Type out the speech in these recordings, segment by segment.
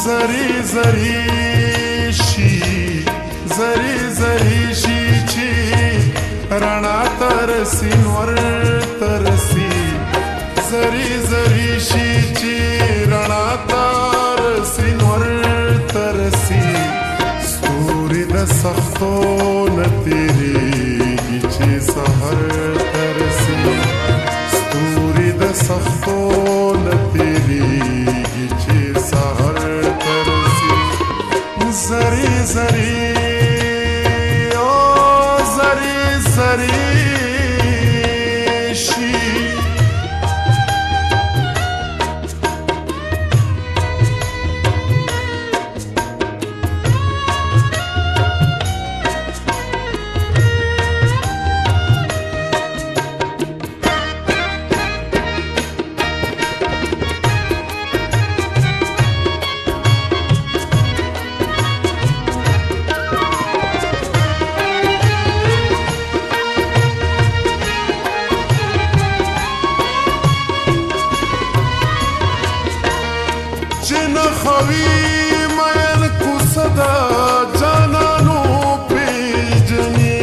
زری زری شي زری زری شي چې رڼا ترسي نور ترسي زری زری شي چې رڼا ترسي نور ترسي ستوري د سختو نه تیریږي چې سحر ترسي ستوري د سختو نه تیریږي چې سحر ترسي زری زری او زری زری شي خوي مین کو صدا جانانو پیجنی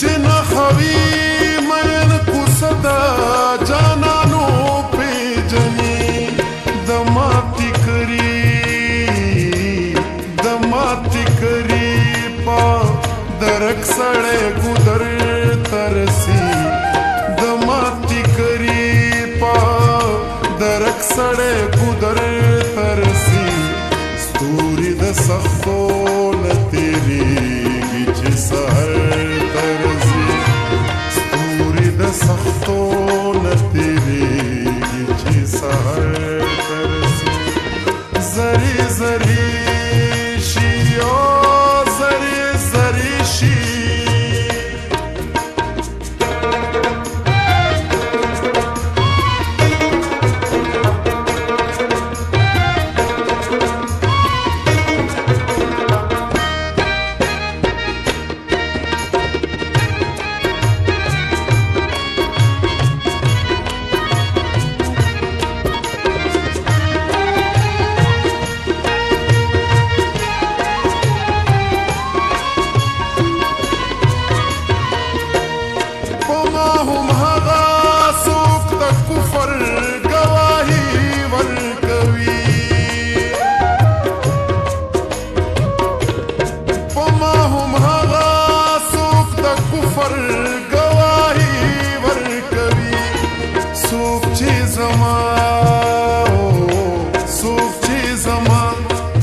جن خوي مین کو صدا جانانو پیجنی دماتی کری پا درک سڑے گدر ترسی دماتی کری درک سڑے گدر ترسی ستوری د سختو نه تیریږي چې سحر ترسي ستوری د سختو نه تیریږي چې سحر ترسي زری زری شي او زری زری شي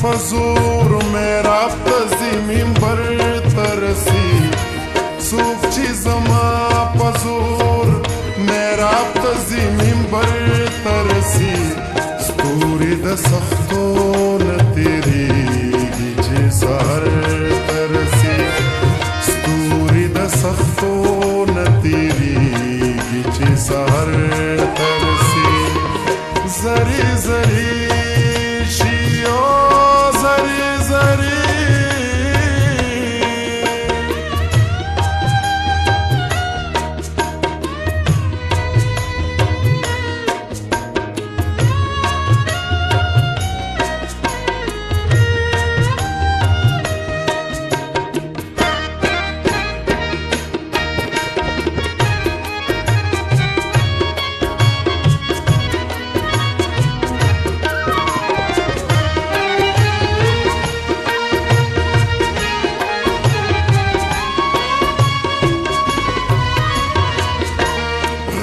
فزور میرا پزی منبر ترسی صوف چی زما پزور میرا پزی منبر ترسی ستوری د سختو نه تیریږي چې سحر ترسي ستوری د سختو نه تیریږي چې سحر ترسي زری زری شي او زری زری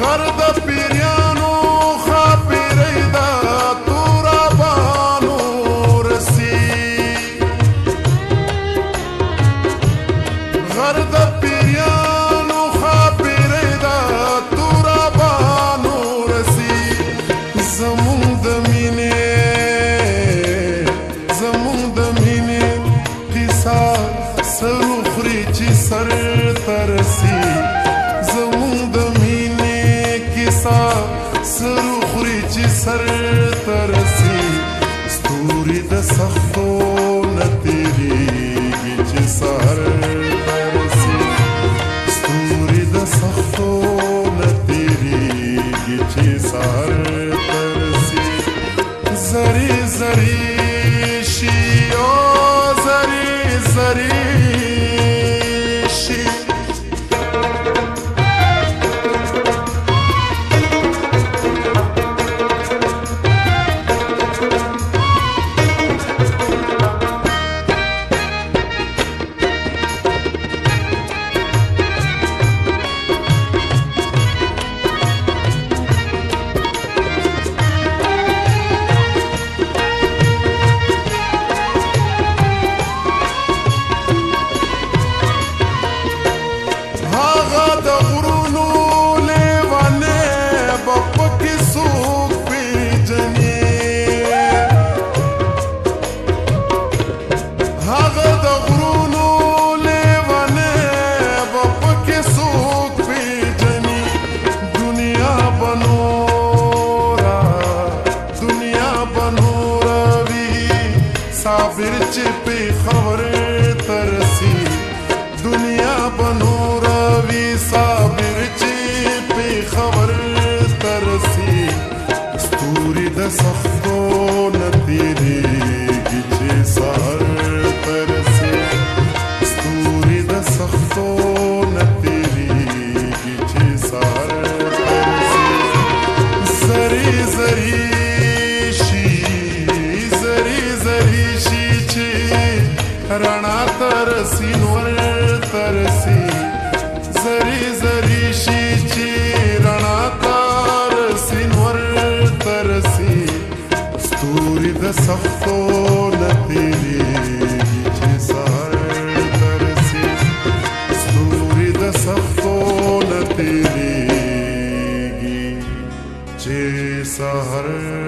غرد پیریانو خاپیری دا تورا بانو رسی غرد پیریانو خاپیری دا تورا بانو رسی زمون د مینې قصه سر خوري چې سر ترسي زمون د سر خوري چې سر ترسي ستوري د سختو نه تیریږي چې سحر ترسي ستوري د سختو نه تیریږي چې سحر ترسي चे पे खबर तरसी दुनिया बनोरावी साबिर चे पे खबर तरसी स्तूरी द सख्तो न तेरे गिचे सहर तरसी स्तूरी द सख्तो न तेरे गिचे सहर तरसी जरी जरी शी रणा तरसी नवर तरसी जरी शी रणा तरसी नवर तरसी स्तूरी द सख्तो न तेरे गिचे सहर तरसी स्तूरी द सख्तो न तेरे गिचे सहर